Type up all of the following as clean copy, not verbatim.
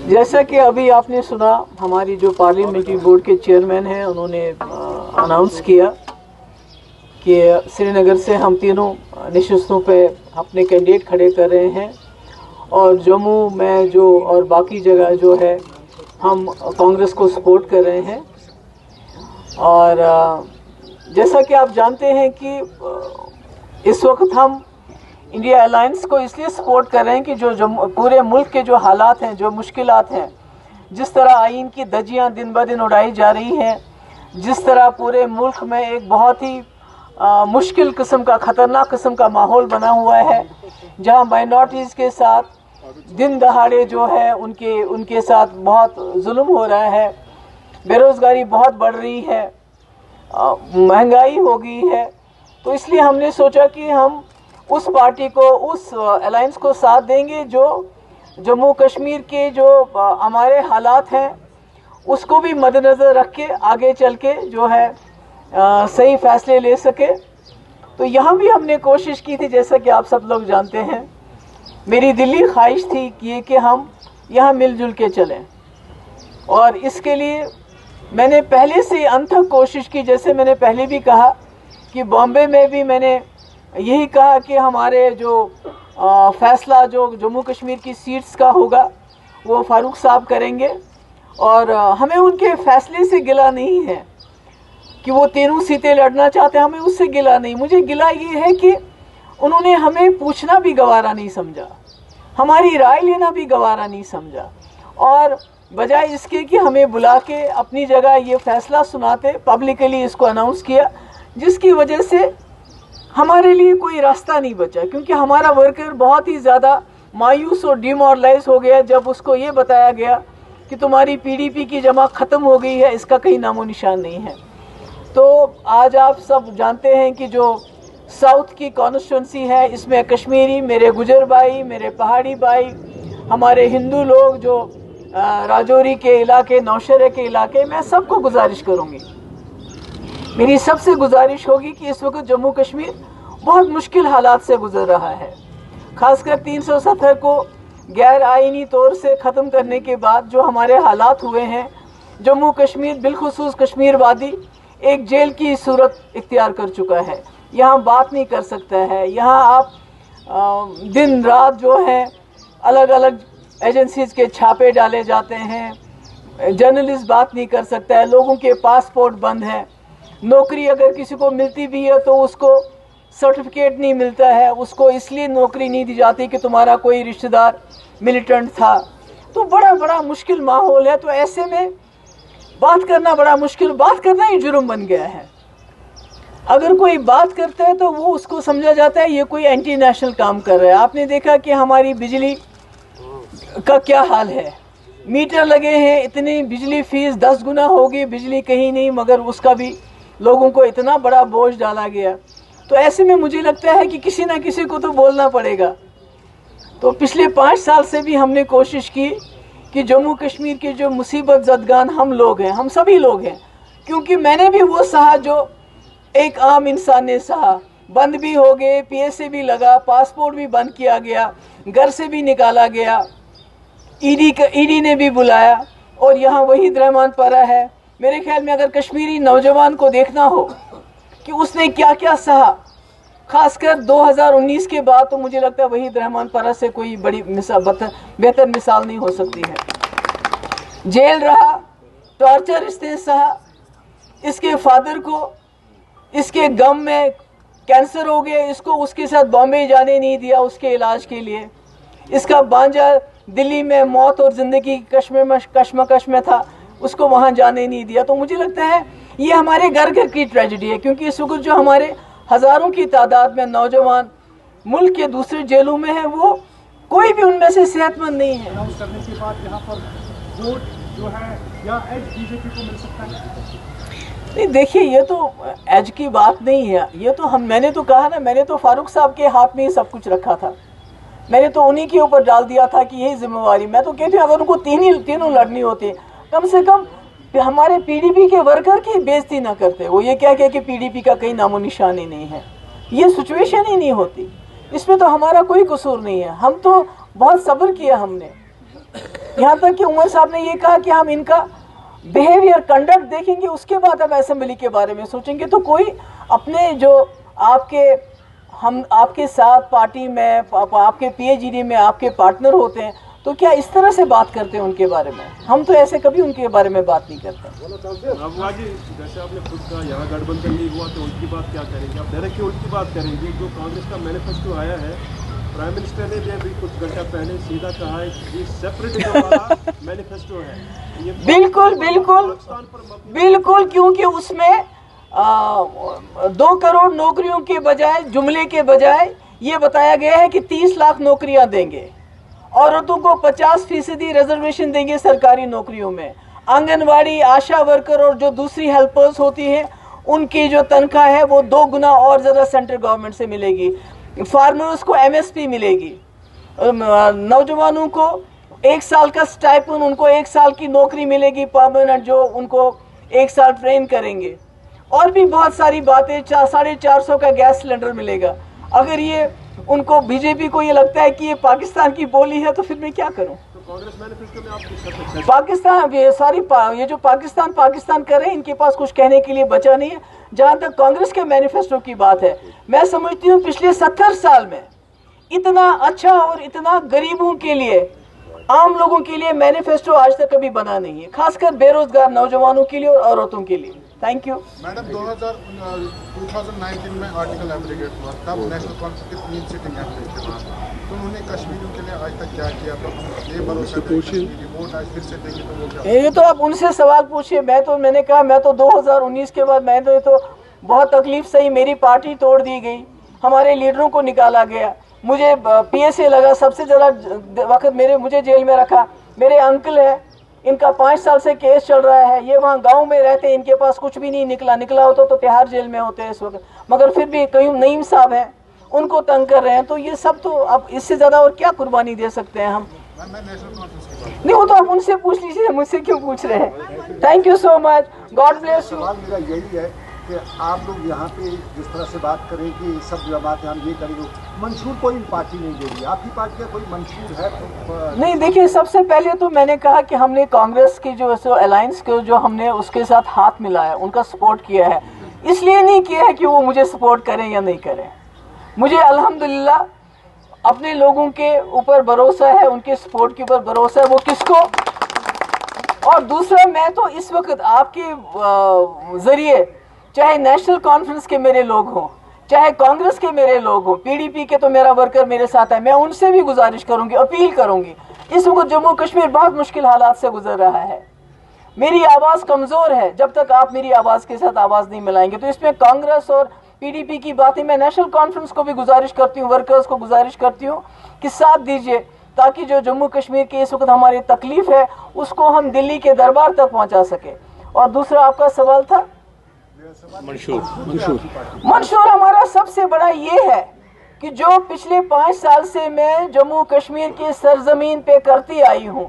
جیسا کہ ابھی آپ نے سنا، ہماری جو پارلیمنٹری بورڈ کے چیئرمین ہیں انہوں نے اناؤنس کیا کہ سری نگر سے ہم تینوں نشستوں پہ اپنے کینڈیڈیٹ کھڑے کر رہے ہیں، اور جموں میں جو اور باقی جگہ جو ہے ہم کانگریس کو سپورٹ کر رہے ہیں۔ اور جیسا کہ آپ جانتے ہیں کہ اس وقت ہم انڈیا الائنس کو اس لیے سپورٹ کر رہے ہیں کہ جو پورے ملک کے جو حالات ہیں، جو مشکلات ہیں، جس طرح آئین کی دھجیاں دن بدن اڑائی جا رہی ہیں، جس طرح پورے ملک میں ایک بہت ہی مشکل قسم کا، خطرناک قسم کا ماحول بنا ہوا ہے، جہاں مائنورٹیز کے ساتھ دن دہاڑے جو ہے ان کے ساتھ بہت ظلم ہو رہا ہے، بے روزگاری بہت بڑھ رہی ہے، مہنگائی ہو گئی ہے، تو اس لیے ہم نے سوچا کہ ہم اس پارٹی کو، اس الائنس کو ساتھ دیں گے جو جموں کشمیر کے جو ہمارے حالات ہیں اس کو بھی مد نظر رکھ کے آگے چل کے جو ہے صحیح فیصلے لے سکے۔ تو یہاں بھی ہم نے کوشش کی تھی، جیسا کہ آپ سب لوگ جانتے ہیں، میری دلی خواہش تھی کہ ہم یہاں مل جل کے چلیں، اور اس کے لیے میں نے پہلے سے انتھک کوشش کی۔ جیسے میں نے پہلے بھی کہا کہ بامبے میں بھی میں نے یہی کہا کہ ہمارے جو فیصلہ جو جموں کشمیر کی سیٹس کا ہوگا وہ فاروق صاحب کریں گے، اور ہمیں ان کے فیصلے سے گلہ نہیں ہے کہ وہ تینوں سیٹیں لڑنا چاہتے ہیں، ہمیں اس سے گلہ نہیں۔ مجھے گلہ یہ ہے کہ انہوں نے ہمیں پوچھنا بھی گوارا نہیں سمجھا، ہماری رائے لینا بھی گوارا نہیں سمجھا، اور بجائے اس کے کہ ہمیں بلا کے اپنی جگہ یہ فیصلہ سناتے، پبلکلی اس کو اناؤنس کیا، جس کی وجہ سے ہمارے لیے کوئی راستہ نہیں بچا، کیونکہ ہمارا ورکر بہت ہی زیادہ مایوس اور ڈیمورلائز ہو گیا جب اس کو یہ بتایا گیا کہ تمہاری پی ڈی پی کی جمع ختم ہو گئی ہے، اس کا کہیں نام و نشان نہیں ہے۔ تو آج آپ سب جانتے ہیں کہ جو ساؤتھ کی کانسٹیٹوئنسی ہے، اس میں کشمیری، میرے گجر بھائی، میرے پہاڑی بھائی، ہمارے ہندو لوگ جو راجوری کے علاقے، نوشہرہ کے علاقے، میں سب کو گزارش کروں گی، میری سب سے گزارش ہوگی کہ اس وقت جموں کشمیر بہت مشکل حالات سے گزر رہا ہے، خاص کر 370 کو غیر آئینی طور سے ختم کرنے کے بعد جو ہمارے حالات ہوئے ہیں، جموں کشمیر بالخصوص کشمیر وادی ایک جیل کی صورت اختیار کر چکا ہے۔ یہاں بات نہیں کر سکتا ہے، یہاں آپ دن رات جو ہے الگ الگ ایجنسیز کے چھاپے ڈالے جاتے ہیں، جرنلسٹ بات نہیں کر سکتا ہے، لوگوں کے پاسپورٹ بند ہیں، نوکری اگر کسی کو ملتی بھی ہے تو اس کو سرٹیفکیٹ نہیں ملتا ہے، اس کو اس لیے نوکری نہیں دی جاتی کہ تمہارا کوئی رشتہ دار ملیٹنٹ تھا، تو بڑا مشکل ماحول ہے۔ تو ایسے میں بات کرنا بڑا مشکل، بات کرنا ہی جرم بن گیا ہے۔ اگر کوئی بات کرتا ہے تو وہ اس کو سمجھا جاتا ہے یہ کوئی اینٹی نیشنل کام کر رہا ہے۔ آپ نے دیکھا کہ ہماری بجلی کا کیا حال ہے، میٹر لگے ہیں، اتنی بجلی فیس 10 گنا ہوگی، بجلی کہیں نہیں، مگر اس کا بھی لوگوں کو اتنا بڑا بوجھ ڈالا گیا۔ تو ایسے میں مجھے لگتا ہے کہ کسی نہ کسی کو تو بولنا پڑے گا۔ تو پچھلے 5 سال سے بھی ہم نے کوشش کی کہ جموں کشمیر کے جو مصیبت زدگان ہم لوگ ہیں، ہم سبھی لوگ ہیں، کیونکہ میں نے بھی وہ سہا جو ایک عام انسان نے سہا، بند بھی ہو گئے، پی ایس سے بھی لگا، پاسپورٹ بھی بند کیا گیا، گھر سے بھی نکالا گیا، ای ڈی نے بھی بلایا، اور یہاں وحید رحمان پرہ ہے۔ میرے خیال میں اگر کشمیری نوجوان کو دیکھنا ہو کہ اس نے کیا کیا سہا، خاص کر 2019 کے بعد، تو مجھے لگتا ہے وحید رحمان پرہ سے کوئی بڑی بہتر مثال نہیں ہو سکتی ہے۔ جیل رہا، ٹارچر اس نے سہا، اس کے فادر کو اس کے غم میں کینسر ہو گیا، اس کو اس کے ساتھ بامبے جانے نہیں دیا اس کے علاج کے لیے، اس کا بانجا دلی میں موت اور زندگی کشمکش میں تھا، اس کو وہاں جانے نہیں دیا۔ تو مجھے لگتا ہے یہ ہمارے گھر گھر کی ٹریجڈی ہے، کیونکہ اس وقت جو ہمارے ہزاروں کی تعداد میں نوجوان ملک کے دوسرے جیلوں میں ہیں، وہ کوئی بھی ان میں سے صحت مند نہیں ہے۔ کرنے کے بعد یہاں پر ووٹ جو ہے یا ایج بی جے پی کو مل سکتا ہے؟ نہیں، دیکھیے، یہ تو ایج کی بات نہیں ہے، یہ تو میں نے تو کہا نا، میں نے تو فاروق صاحب کے ہاتھ میں ہی سب کچھ رکھا تھا، میں نے تو انہی کے اوپر ڈال دیا تھا کہ یہی ذمہ واری۔ میں تو کہتی ہوں اگر ان کو تینوں لڑنی ہوتی، کم سے کم ہمارے پی ڈی پی کے ورکر کی بےزتی نہ کرتے، وہ یہ کہہ کہ پی ڈی پی کا کہیں نام و نشان ہی نہیں ہے، یہ سچویشن ہی نہیں ہوتی۔ اس میں تو ہمارا کوئی قصور نہیں ہے. ہم تو بہت صبر کیا ہم نے, یہاں تک کہ عمر صاحب نے یہ کہا کہ ہم ان کا بیہیویئر کنڈکٹ دیکھیں گے, اس کے بعد ہم اسمبلی کے بارے میں سوچیں گے. تو کوئی اپنے جو آپ کے ساتھ پارٹی میں, آپ کے پی ایچ ڈی میں آپ کے پارٹنر ہوتے ہیں, تو کیا اس طرح سے بات کرتے ہیں ان کے بارے میں؟ ہم تو ایسے کبھی ان کے بارے میں بات نہیں کرتے. جیسے آپ نے خود کہا یہاں گٹھ بندھن نہیں ہوا تو ان کی بات کیا کریں گے آپ؟ ڈائریکٹ ان کی بات کریں گے. جو کانگریس کا مینیفیسٹو آیا ہے, پرائم منسٹر نے بھی ابھی کچھ گھنٹہ پہلے سیدھا کہا ہے کہ یہ سیپریٹ والا مینیفیسٹو ہے. بالکل بالکل بالکل, کیونکہ اس میں 2 کروڑ نوکریوں کے بجائے, جملے کے بجائے یہ بتایا گیا ہے کہ 30 لاکھ نوکریاں دیں گے, عورتوں کو 50% ریزرویشن دیں گے سرکاری نوکریوں میں. آنگن واڑی, آشا ورکر اور جو دوسری ہیلپرز ہوتی ہیں ان کی جو تنخواہ ہے وہ 2 گنا اور زیادہ سینٹرل گورنمنٹ سے ملے گی. فارمرز کو MSP ملے گی. نوجوانوں کو 1 سال کا سٹائپن, ان کو 1 سال کی نوکری ملے گی پرماننٹ, جو ان کو 1 سال ٹرین کریں گے. اور بھی بہت ساری باتیں, 450 کا گیس سلنڈر ملے گا. اگر یہ ان کو بی جے پی کو یہ لگتا ہے کہ یہ پاکستان کی بولی ہے تو پھر میں کیا کروں؟ پاکستان یہ جو پاکستان کر رہے ہیں, ان کے پاس کچھ کہنے کے لیے بچا نہیں ہے. جہاں تک کانگریس کے مینیفیسٹو کی بات ہے, میں سمجھتی ہوں پچھلے 70 سال میں اتنا اچھا اور اتنا غریبوں کے لیے, عام لوگوں کے لیے مینیفیسٹو آج تک کبھی بنا نہیں ہے, خاص کر بے روزگار نوجوانوں کے لیے اور عورتوں کے لیے. Thank you. میڈم 2019 میں آرٹیکل ایبریگیٹ ہوا, تب نیشنل کانفرنس کی 3 سیٹنگ ایبریگیٹ کے بعد, تو انہوں نے کشمیریوں کے لیے آج تک کیا کیا؟ تو یہ بھروسہ ووٹ آج پھر سے دیں گے تو وہ کیا؟ یہ تو آپ ان سے سوال پوچھیے. میں نے کہا میں تو 2019 کے بعد میں تو بہت تکلیف سہی, میری پارٹی توڑ دی گئی, ہمارے لیڈروں کو نکالا گیا, مجھے PSA لگا, سب سے زیادہ وقت مجھے جیل میں رکھا. میرے انکل ہے, ان کا 5 سال سے کیس چل رہا ہے, یہ وہاں گاؤں میں رہتے ہیں, ان کے پاس کچھ بھی نہیں نکلا ہوتا تو تہاڑ جیل میں ہوتے ہیں اس وقت, مگر پھر بھی قیوم نعیم صاحب ہیں, ان کو تنگ کر رہے ہیں. تو یہ سب تو اب اس سے زیادہ اور کیا قربانی دے سکتے ہیں ہم؟ نہیں, وہ تو آپ ان سے پوچھ لیجیے, مجھ سے کیوں پوچھ رہے ہیں؟ Thank you so much, God bless you. سوال میرا یہی ہے کہ آپ لوگ یہاں پہ جس طرح سے بات کریں کہ سب جماعتیں ہم یہ کریں گے, منشور کوئی پارٹی نہیں دے رہی, آپ کی پارٹی کا کوئی منشور ہے؟ نہیں, دیکھیے, سب سے پہلے تو میں نے کہا کہ ہم نے کانگریس کی جو الائنس کو جو ہم نے اس کے ساتھ ہاتھ ملایا, ان کا سپورٹ کیا ہے. اس لیے نہیں کیا ہے کہ وہ مجھے سپورٹ کریں یا نہیں کریں. مجھے الحمدللہ اپنے لوگوں کے اوپر بھروسہ ہے, ان کے سپورٹ کے اوپر بھروسہ ہے, وہ کس کو. اور دوسرا, میں تو اس وقت آپ کے ذریعے, چاہے نیشنل کانفرنس کے میرے لوگ ہوں, چاہے کانگریس کے میرے لوگ ہوں, PDP کے تو میرا ورکر میرے ساتھ ہے, میں ان سے بھی گزارش کروں گی, اپیل کروں گی. اس وقت جموں کشمیر بہت مشکل حالات سے گزر رہا ہے, میری آواز کمزور ہے. جب تک آپ میری آواز کے ساتھ آواز نہیں ملائیں گے, تو اس میں کانگریس اور PDP کی باتیں, میں نیشنل کانفرنس کو بھی گزارش کرتی ہوں, ورکرز کو گزارش کرتی ہوں کہ ساتھ دیجئے, تاکہ جو جموں کشمیر کی اس وقت ہماری تکلیف ہے اس کو ہم دلی کے دربار تک پہنچا سکیں. اور دوسرا آپ کا سوال تھا منشور. ہمارا سب سے بڑا یہ ہے کہ جو پچھلے 5 سال سے میں جموں کشمیر کی سرزمین پہ کرتی آئی ہوں,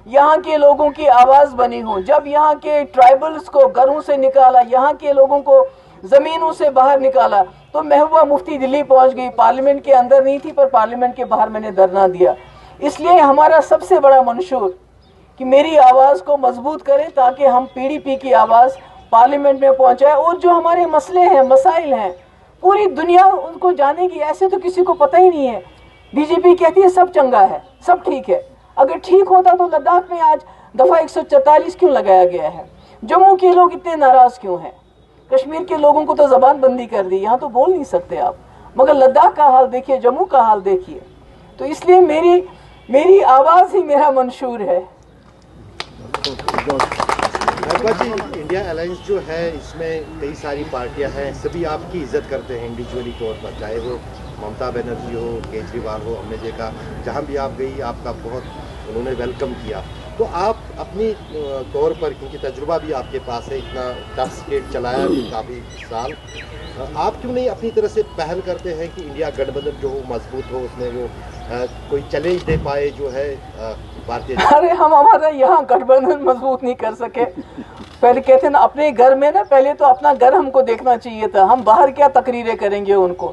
یہاں کے لوگوں کی آواز بنی ہوں. جب یہاں کے ٹرائبلز کو گھروں سے نکالا, یہاں کے لوگوں کو زمینوں سے باہر نکالا, تو محبوبہ مفتی دلی پہنچ گئی. پارلیمنٹ کے اندر نہیں تھی, پر پارلیمنٹ کے باہر میں نے دھرنا دیا. اس لیے ہمارا سب سے بڑا منشور کہ میری آواز کو مضبوط کریں, تاکہ ہم PDP کی آواز پارلیمنٹ میں پہنچائے. اور جو ہمارے مسئلے ہیں, مسائل ہیں, پوری دنیا ان کو جانے گی. ایسے تو کسی کو پتہ ہی نہیں ہے. BJP کہتی ہے سب چنگا ہے, سب ٹھیک ہے. اگر ٹھیک ہوتا تو لداخ میں آج دفعہ 144 کیوں لگایا گیا ہے؟ جموں کے لوگ اتنے ناراض کیوں ہیں؟ کشمیر کے لوگوں کو تو زبان بندی کر دی, یہاں تو بول نہیں سکتے آپ, مگر لداخ کا حال دیکھیے, جموں کا حال دیکھیے. تو اس لیے میری آواز ہی میرا منشور ہے. جی, انڈیا الائنس جو ہے اس میں کئی ساری پارٹیاں ہیں, سبھی آپ کی عزت کرتے ہیں انڈیویجولی طور پر, چاہے وہ ممتا بنرجی ہو, کیجریوال ہو. ہم نے دیکھا جہاں بھی آپ گئی آپ کا بہت انہوں نے ویلکم کیا. تو آپ اپنی طور پر, کیونکہ تجربہ بھی آپ کے پاس ہے, اتنا 10 اسٹیٹ چلایا کافی سال, آپ کیوں نہیں اپنی طرح سے پہل کرتے ہیں کہ انڈیا گٹھ بندھن جو ہو مضبوط ہو, اس میں وہ کوئی چیلنج دے پائے جو ہے بھارتیہ جنتا؟ ارے ہم ہمارا یہاں گٹھ بندھن مضبوط نہیں کر سکے. پہلے کہتے ہیں نا اپنے گھر میں, نا پہلے تو اپنا گھر ہم کو دیکھنا چاہیے تھا. ہم باہر کیا تقریریں کریں گے ان کو,